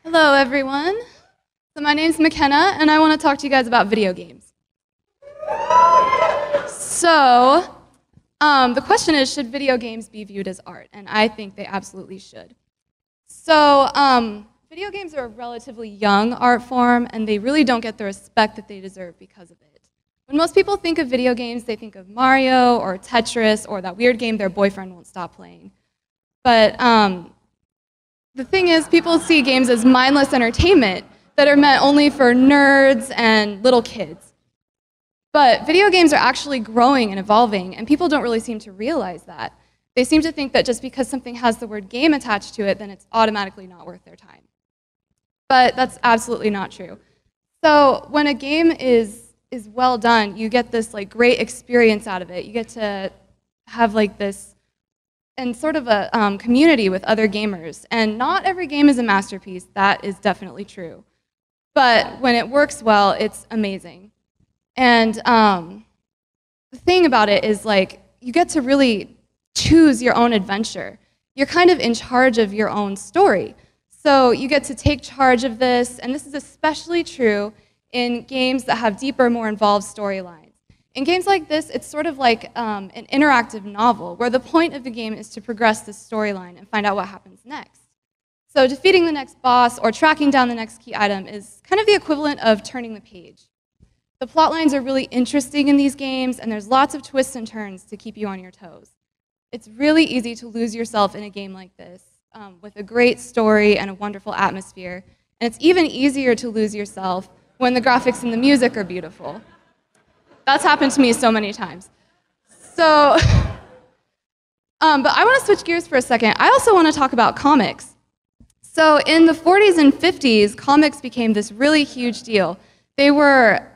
Hello, everyone. So my name's McKenna, and I want to talk to you guys about video games. So, the question is, should video games be viewed as art? And I think they absolutely should. So, video games are a relatively young art form, and they really don't get the respect that they deserve because of it. When most people think of video games, they think of Mario or Tetris or that weird game their boyfriend won't stop playing. But the thing is, people see games as mindless entertainment that are meant only for nerds and little kids. But video games are actually growing and evolving, and people don't really seem to realize that. They seem to think that just because something has the word game attached to it, then it's automatically not worth their time. But that's absolutely not true. So when a game is well done, you get this great experience out of it. You get to have this and sort of a community with other gamers. And not every game is a masterpiece. That is definitely true. But when it works well, it's amazing. And the thing about it is you get to really choose your own adventure. You're kind of in charge of your own story. So you get to take charge of this, and this is especially true in games that have deeper, more involved storylines. In games like this, it's sort of like an interactive novel, where the point of the game is to progress the storyline and find out what happens next. So defeating the next boss or tracking down the next key item is kind of the equivalent of turning the page. The plot lines are really interesting in these games, and there's lots of twists and turns to keep you on your toes. It's really easy to lose yourself in a game like this, with a great story and a wonderful atmosphere. And it's even easier to lose yourself when the graphics and the music are beautiful. That's happened to me so many times. So, but I want to switch gears for a second. I also want to talk about comics. So in the 40s and 50s, comics became this really huge deal. They were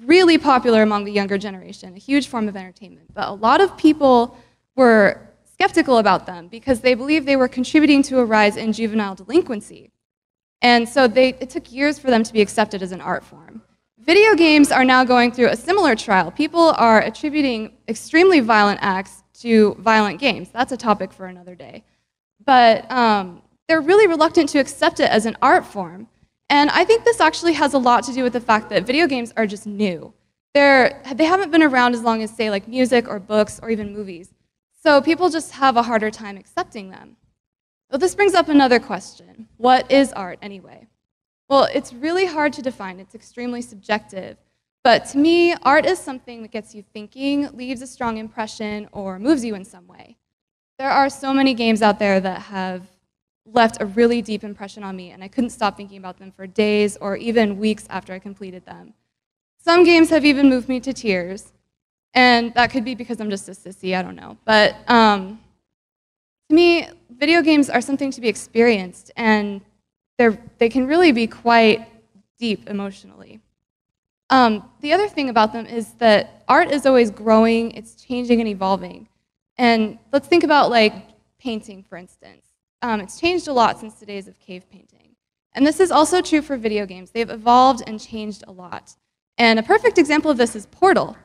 really popular among the younger generation, a huge form of entertainment. But a lot of people were skeptical about them because they believed they were contributing to a rise in juvenile delinquency. And so it took years for them to be accepted as an art form. Video games are now going through a similar trial. People are attributing extremely violent acts to violent games. That's a topic for another day. But they're really reluctant to accept it as an art form. And I think this actually has a lot to do with the fact that video games are just new. They haven't been around as long as, say, music or books or even movies. So people just have a harder time accepting them. Well, this brings up another question. What is art anyway? Well, it's really hard to define. It's extremely subjective. But to me, art is something that gets you thinking, leaves a strong impression, or moves you in some way. There are so many games out there that have left a really deep impression on me, and I couldn't stop thinking about them for days or even weeks after I completed them. Some games have even moved me to tears, and that could be because I'm just a sissy, I don't know. But to me, video games are something to be experienced, and they can really be quite deep emotionally. The other thing about them is that art is always growing, it's changing and evolving. And let's think about painting, for instance. It's changed a lot since the days of cave painting. And this is also true for video games. They've evolved and changed a lot. And a perfect example of this is Portal.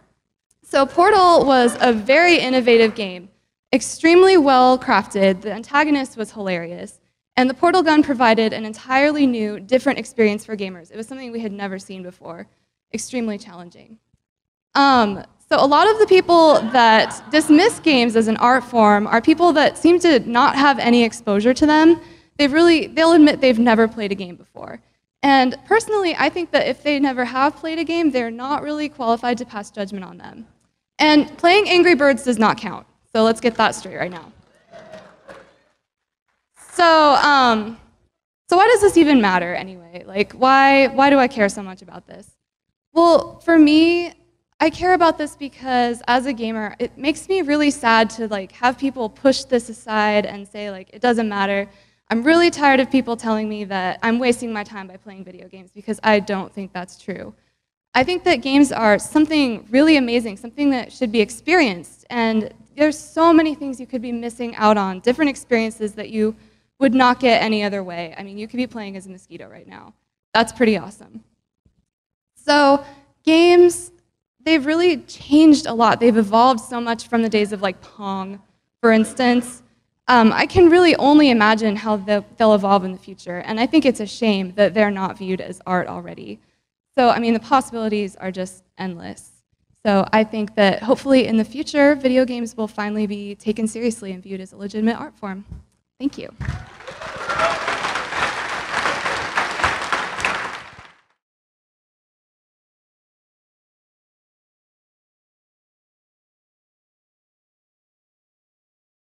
So Portal was a very innovative game, extremely well crafted. The antagonist was hilarious. And the portal gun provided an entirely new, different experience for gamers. It was something we had never seen before. Extremely challenging. So a lot of the people that dismiss games as an art form are people that seem to not have any exposure to them. They'll admit they've never played a game before. And personally, I think that if they never have played a game, they're not really qualified to pass judgment on them. And playing Angry Birds does not count. So let's get that straight right now. So, so why does this even matter anyway? Why do I care so much about this? Well, for me, I care about this because as a gamer, it makes me really sad to have people push this aside and say it doesn't matter. I'm really tired of people telling me that I'm wasting my time by playing video games because I don't think that's true. I think that games are something really amazing, something that should be experienced, and there's so many things you could be missing out on, different experiences that you would not get any other way. I mean, you could be playing as a mosquito right now. That's pretty awesome. So games, they've really changed a lot. They've evolved so much from the days of Pong, for instance. I can really only imagine how they'll evolve in the future, and I think it's a shame that they're not viewed as art already. So, I mean, the possibilities are just endless. So I think that hopefully in the future, video games will finally be taken seriously and viewed as a legitimate art form. Thank you.